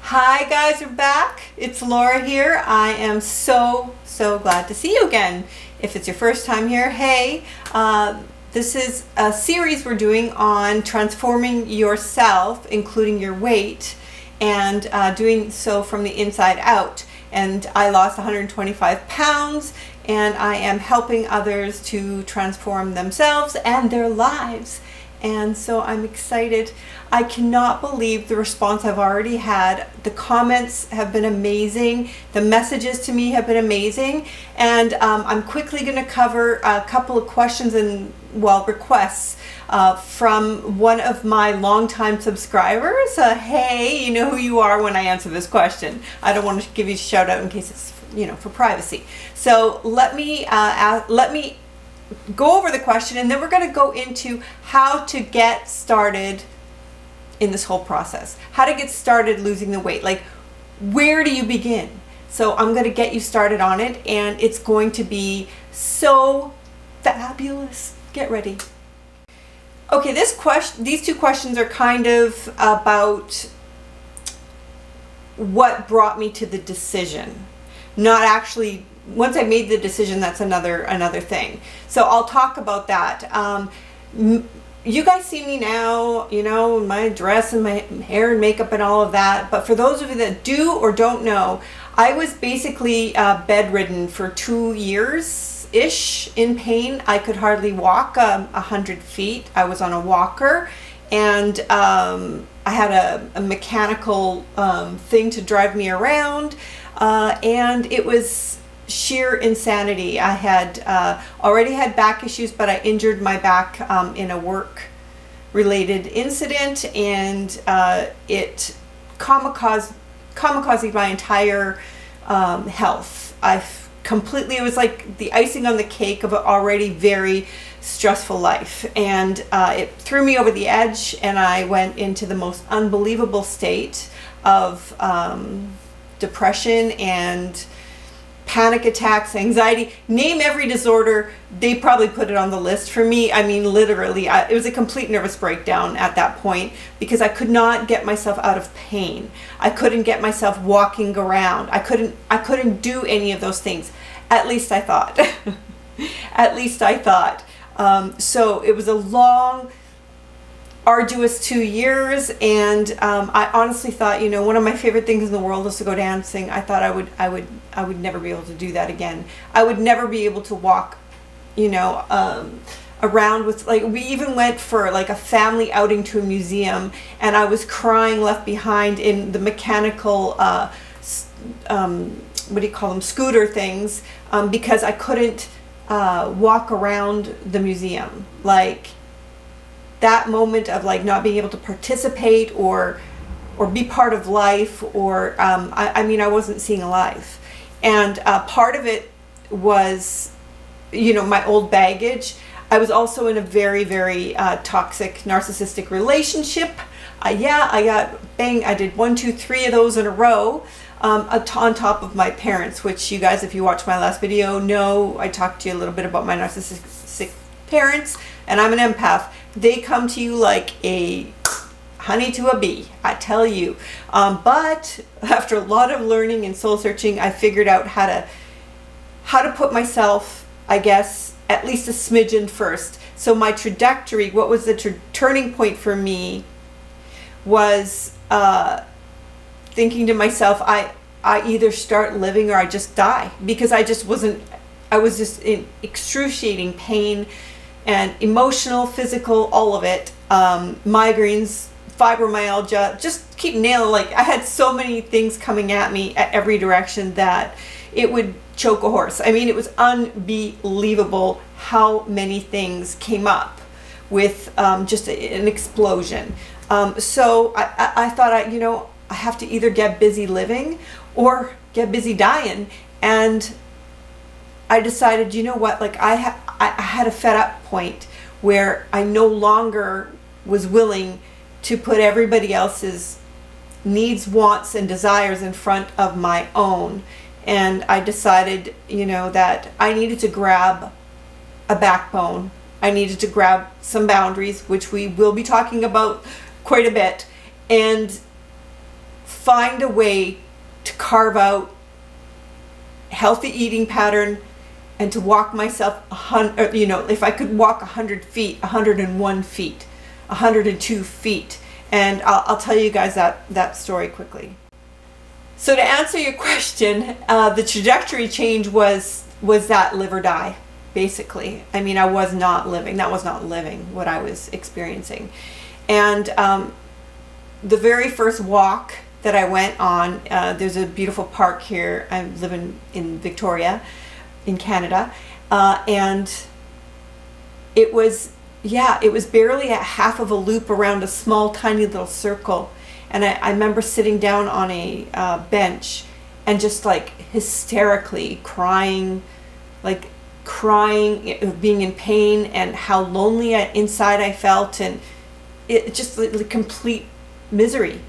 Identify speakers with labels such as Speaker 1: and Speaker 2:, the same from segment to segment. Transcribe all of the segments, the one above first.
Speaker 1: Hi guys, we're back. It's Laura here. I am so glad to see you again. If it's your first time here, hey, this is a series we're doing on transforming yourself, including your weight, and doing so from the inside out. And I lost 125 pounds, and I am helping others to transform themselves and their lives. And so I'm excited. I cannot believe the response I've already had. The comments have been amazing. The messages to me have been amazing. And I'm quickly going to cover a couple of questions and, requests from one of my longtime subscribers. Hey, you know who you are when I answer this question. I don't want to give you a shout out in case it's, for privacy. So let me go over the question, and then we're going to go into how to get started in this whole process. How to get started losing the weight. Like, where do you begin? So I'm going to get you started on it, and it's going to be so fabulous. Get ready. Okay, these two questions are kind of about what brought me to the decision. Not actually, once I made the decision, that's another thing. So I'll talk about that. You guys see me now, my dress and my hair and makeup and all of that. But for those of you that do or don't know, I was basically bedridden for 2 years-ish in pain. I could hardly walk 100 feet. I was on a walker, and I had a mechanical thing to drive me around, and it was sheer insanity. I had already had back issues, but I injured my back in a work-related incident, and it kamikazed my entire health. It was like the icing on the cake of an already very stressful life, and it threw me over the edge, and I went into the most unbelievable state of depression and panic attacks, anxiety, name every disorder, they probably put it on the list for me. I mean, literally, it was a complete nervous breakdown at that point, because I could not get myself out of pain. I couldn't get myself walking around. I couldn't do any of those things. At least I thought. At least I thought. So it was a long, arduous 2 years, and I honestly thought, one of my favorite things in the world is to go dancing. I thought I would never be able to do that again. I would never be able to walk, around with, like, we even went for like a family outing to a museum, and I was crying left behind in the mechanical what do you call them, scooter things, because I couldn't walk around the museum. Like, that moment of like not being able to participate or be part of life, or I wasn't seeing a life. And part of it was, my old baggage. I was also in a very, very toxic, narcissistic relationship. I did 1, 2, 3 of those in a row, on top of my parents, which you guys, if you watch my last video, know I talked to you a little bit about my narcissistic parents, and I'm an empath. They come to you like a honey to a bee, I tell you. But after a lot of learning and soul searching, I figured out how to put myself, I guess, at least a smidgen first. So my trajectory, what was the turning point for me, was thinking to myself, I either start living or I just die, because I was just in excruciating pain, and emotional, physical, all of it, migraines, fibromyalgia, just keep nailing, like, I had so many things coming at me at every direction that it would choke a horse. I mean, it was unbelievable how many things came up with just an explosion. So I thought, I have to either get busy living or get busy dying. And I decided, like, I had a fed up point where I no longer was willing to put everybody else's needs, wants, and desires in front of my own. And I decided, that I needed to grab a backbone. I needed to grab some boundaries, which we will be talking about quite a bit, and find a way to carve out healthy eating pattern and to walk myself if I could walk 100 feet, 101 feet, 102 feet. And I'll tell you guys that story quickly. So to answer your question, the trajectory change was that live or die, basically. I mean, I was not living. That was not living what I was experiencing. And the very first walk that I went on, there's a beautiful park here. I live in Victoria, in Canada. And it was barely a half of a loop around a small, tiny little circle. And I remember sitting down on a bench and just like hysterically crying, being in pain, and how lonely inside I felt, and it just like complete misery.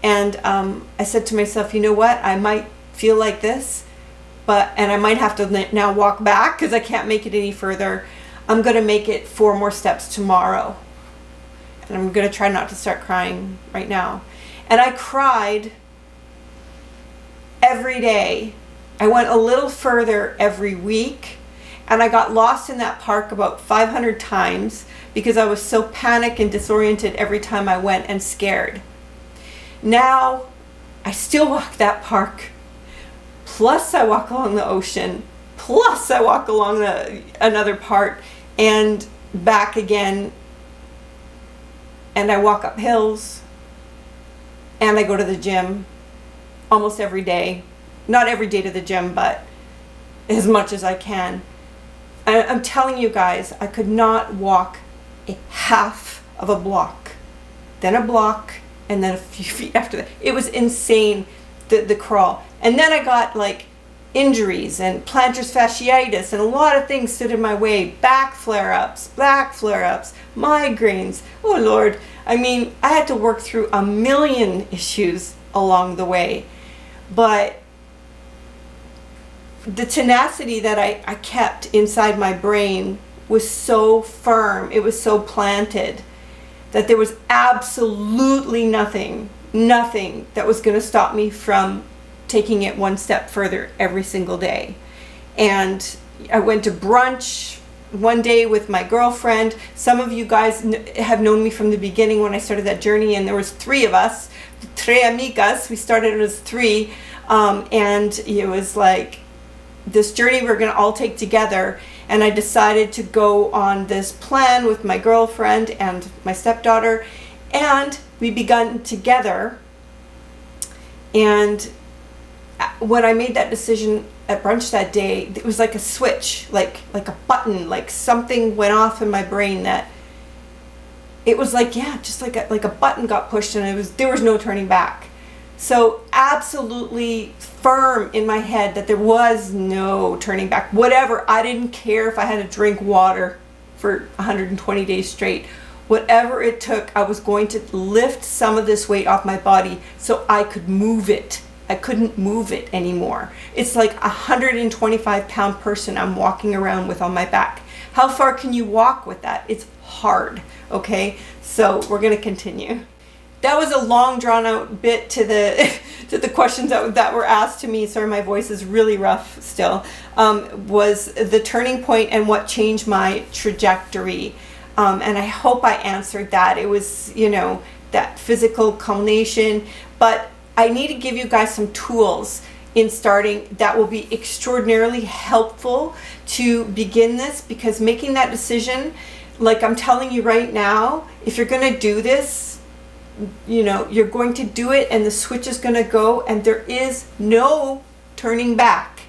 Speaker 1: And I said to myself, you know what? I might feel like this, and I might have to now walk back because I can't make it any further. I'm going to make it 4 more steps tomorrow. And I'm going to try not to start crying right now. And I cried every day. I went a little further every week. And I got lost in that park about 500 times because I was so panicked and disoriented every time I went and scared. Now, I still walk that park. Plus I walk along the ocean. Plus I walk along another part and back again. And I walk up hills. And I go to the gym almost every day. Not every day to the gym, but as much as I can. I'm telling you guys, I could not walk a half of a block, then a block, and then a few feet after that. It was insane, the crawl. And then I got like injuries and plantar fasciitis, and a lot of things stood in my way. Back flare-ups, migraines. Oh Lord. I mean, I had to work through a million issues along the way. But the tenacity that I kept inside my brain was so firm, it was so planted, that there was absolutely nothing that was going to stop me from taking it one step further every single day. And I went to brunch one day with my girlfriend. Some of you guys have known me from the beginning when I started that journey, and there was 3 of us, 3 amigas. We started as 3, and it was like this journey we're going to all take together. And I decided to go on this plan with my girlfriend and my stepdaughter, and we begun together. And when I made that decision at brunch that day, it was like a switch, like a button, like something went off in my brain that it was like, yeah, just like a button got pushed, and there was no turning back. So absolutely firm in my head that there was no turning back. Whatever, I didn't care if I had to drink water for 120 days straight. Whatever it took, I was going to lift some of this weight off my body so I could move it. I couldn't move it anymore. It's like a 125-pound person I'm walking around with on my back. How far can you walk with that? It's hard, okay? So we're gonna continue. That was a long drawn out bit to the questions that were asked to me. Sorry, my voice is really rough still. Was the turning point and what changed my trajectory. And I hope I answered that. It was, that physical culmination, but I need to give you guys some tools in starting that will be extraordinarily helpful to begin this, because making that decision, like I'm telling you right now, if you're going to do this, you're going to do it, and the switch is going to go, and there is no turning back.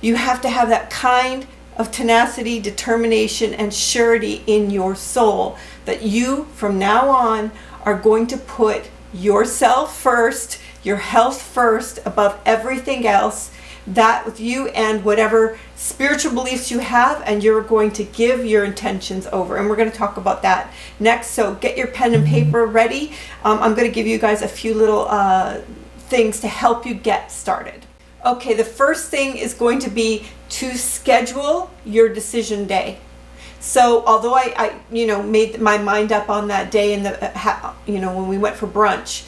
Speaker 1: You have to have that kind of tenacity, determination, and surety in your soul that you, from now on, are going to put yourself first, your health first, above everything else, that with you and whatever spiritual beliefs you have, and you're going to give your intentions over. And we're going to talk about that next. So get your pen and paper ready. I'm going to give you guys a few little things to help you get started. Okay, the first thing is going to be to schedule your decision day. So although I made my mind up on that day, and when we went for brunch,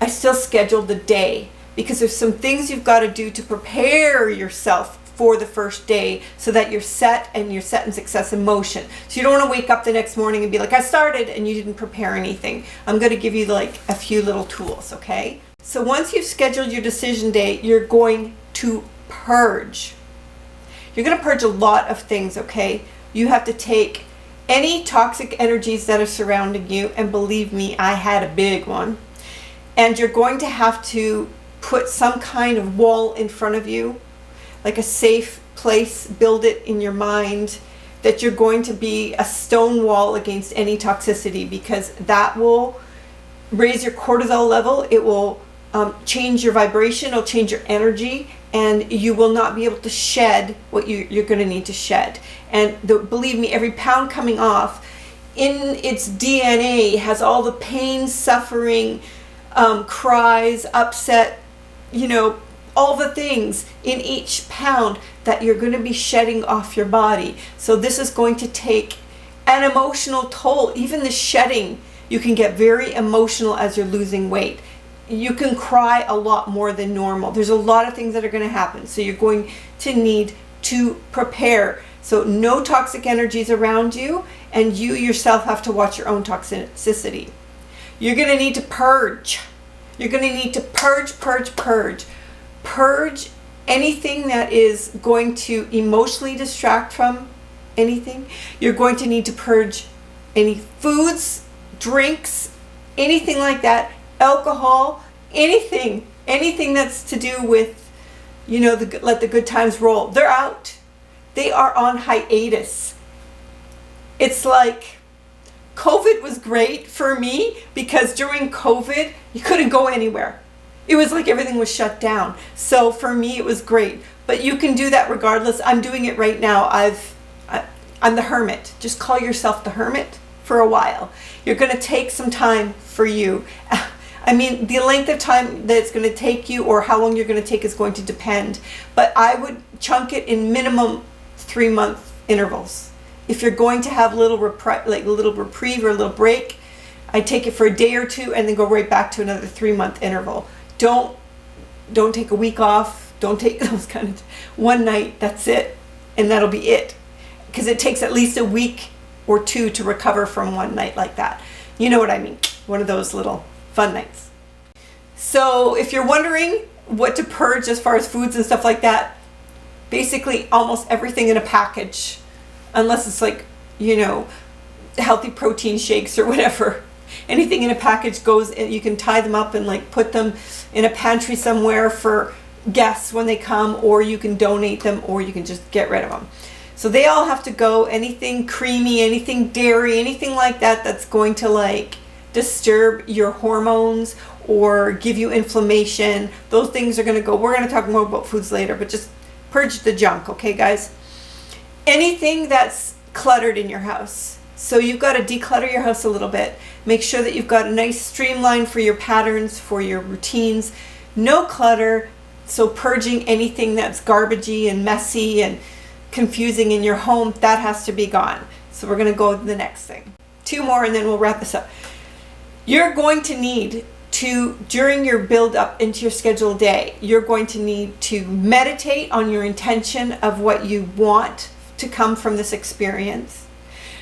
Speaker 1: I still scheduled the day, because there's some things you've got to do to prepare yourself for the first day so that you're set and you're set in success in motion. So you don't want to wake up the next morning and be like, I started, and you didn't prepare anything. I'm going to give you like a few little tools, okay? So once you've scheduled your decision day, you're going to purge. You're going to purge a lot of things, okay? You have to take any toxic energies that are surrounding you, and believe me, I had a big one. And you're going to have to put some kind of wall in front of you, like a safe place, build it in your mind, that you're going to be a stone wall against any toxicity, because that will raise your cortisol level. It will change your vibration, it'll change your energy, and you will not be able to shed what you're going to need to shed. And believe me, every pound coming off in its DNA has all the pain, suffering, cries, upset, all the things in each pound that you're going to be shedding off your body. So this is going to take an emotional toll. Even the shedding, you can get very emotional as you're losing weight. You can cry a lot more than normal. There's a lot of things that are going to happen. So you're going to need to prepare. So no toxic energies around you, and you yourself have to watch your own toxicity. You're going to need to purge. You're going to need to purge. Purge anything that is going to emotionally distract from anything. You're going to need to purge any foods, drinks, anything like that, alcohol, anything that's to do with, let the good times roll. They're out. They are on hiatus. It's like COVID was great for me, because during COVID, you couldn't go anywhere. It was like everything was shut down. So for me, it was great. But you can do that regardless. I'm doing it right now. I'm the hermit. Just call yourself the hermit for a while. You're going to take some time for you. I mean, the length of time that it's going to take you, or how long you're going to take, is going to depend. But I would chunk it in minimum 3-month intervals. If you're going to have little reprieve or a little break, I take it for a day or two and then go right back to another 3-month interval. Don't take a week off. Don't take those kind of one night. That's it, and that'll be it. Because it takes at least a week or two to recover from one night like that. You know what I mean? One of those little fun nights. So if you're wondering what to purge as far as foods and stuff like that, basically almost everything in a package, unless it's like, healthy protein shakes or whatever. Anything in a package goes, you can tie them up and put them in a pantry somewhere for guests when they come, or you can donate them, or you can just get rid of them. So they all have to go. Anything creamy, anything dairy, anything like that that's going to disturb your hormones or give you inflammation, those things are going to go. We're going to talk more about foods later, but just purge the junk, okay guys? Anything that's cluttered in your house. So you've got to declutter your house a little bit. Make sure that you've got a nice streamline for your patterns, for your routines. No clutter. So purging anything that's garbagey and messy and confusing in your home, that has to be gone. So we're going to go to the next thing. 2 more and then we'll wrap this up. You're going to need to, during your build up into your scheduled day, you're going to need to meditate on your intention of what you want to come from this experience.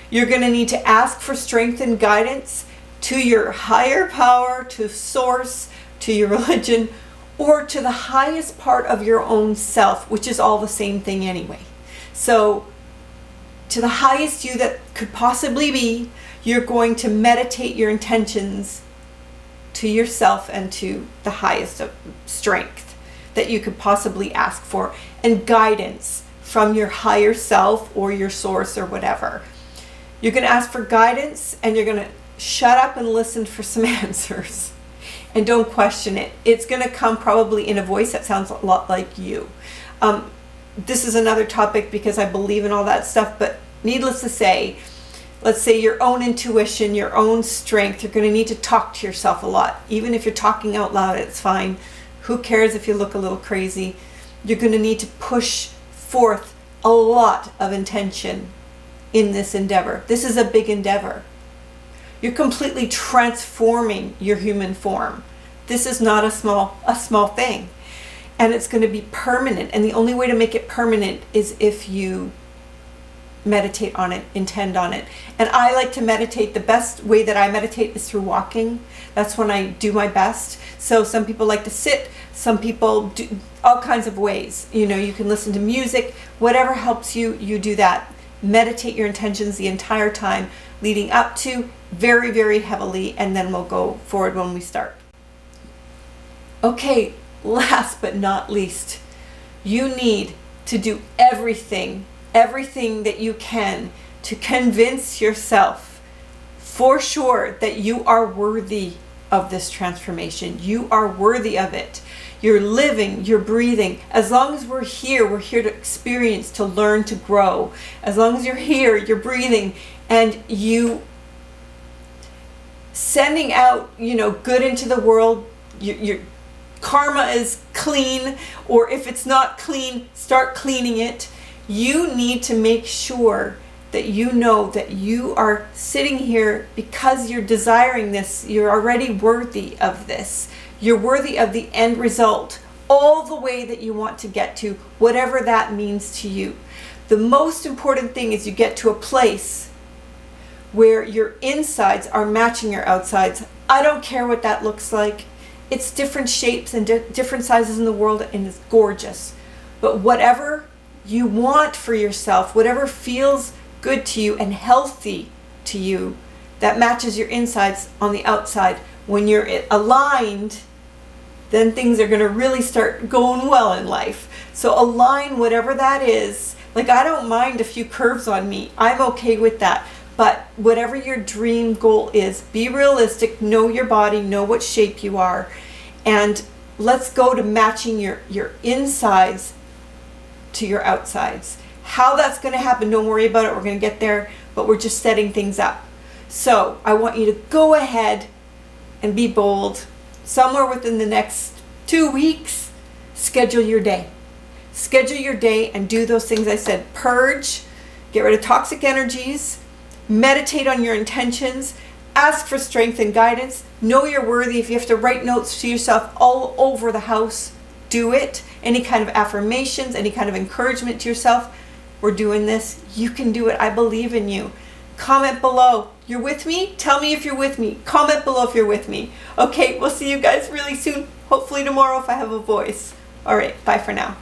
Speaker 1: You're going to need to ask for strength and guidance to your higher power, to source, to your religion, or to the highest part of your own self, which is all the same thing anyway. So to the highest you that could possibly be, you're going to meditate your intentions to yourself and to the highest of strength that you could possibly ask for, and guidance from your higher self or your source or whatever. You're going to ask for guidance, and you're going to shut up and listen for some answers, and don't question it. It's going to come probably in a voice that sounds a lot like you. This is another topic because I believe in all that stuff, but needless to say, let's say your own intuition, your own strength, you're going to need to talk to yourself a lot. Even if you're talking out loud, it's fine. Who cares if you look a little crazy? You're going to need to push forth a lot of intention in this endeavor. This is a big endeavor. You're completely transforming your human form. This is not a small thing. And it's going to be permanent. And the only way to make it permanent is if you meditate on it, intend on it. And I like to meditate. The best way that I meditate is through walking. That's when I do my best. So some people like to sit, some people do all kinds of ways. You know, you can listen to music, whatever helps you, you do that. Meditate your intentions the entire time leading up to, very, very heavily, and then we'll go forward when we start. Okay, last but not least, you need to do everything that you can to convince yourself for sure that you are worthy of this transformation. You are worthy of it. You're living, you're breathing. As long as we're here to experience, to learn, to grow. As long as you're here, you're breathing, and you sending out, you know, good into the world. Your karma is clean, or if it's not clean, start cleaning it. You need to make sure that you know that you are sitting here because you're desiring this. You're already worthy of this. You're worthy of the end result, all the way that you want to get to, whatever that means to you. The most important thing is you get to a place where your insides are matching your outsides. I don't care what that looks like. It's different shapes and different sizes in the world, and it's gorgeous. But whatever you want for yourself, whatever feels good to you and healthy to you, that matches your insides on the outside. When you're aligned, then things are going to really start going well in life. So align whatever that is. Like, I don't mind a few curves on me. I'm okay with that. But whatever your dream goal is, be realistic, know your body, know what shape you are, and let's go to matching your insides to your outsides. How that's going to happen, don't worry about it. We're going to get there, but we're just setting things up. So I want you to go ahead and be bold. Somewhere within the next 2 weeks, schedule your day. Schedule your day and do those things I said. Purge, get rid of toxic energies, meditate on your intentions, ask for strength and guidance, know you're worthy. If you have to write notes to yourself all over the house, do it. Any kind of affirmations, any kind of encouragement to yourself. We're doing this. You can do it. I believe in you. Comment below. You're with me? Tell me if you're with me. Comment below if you're with me. Okay, we'll see you guys really soon. Hopefully tomorrow if I have a voice. All right, bye for now.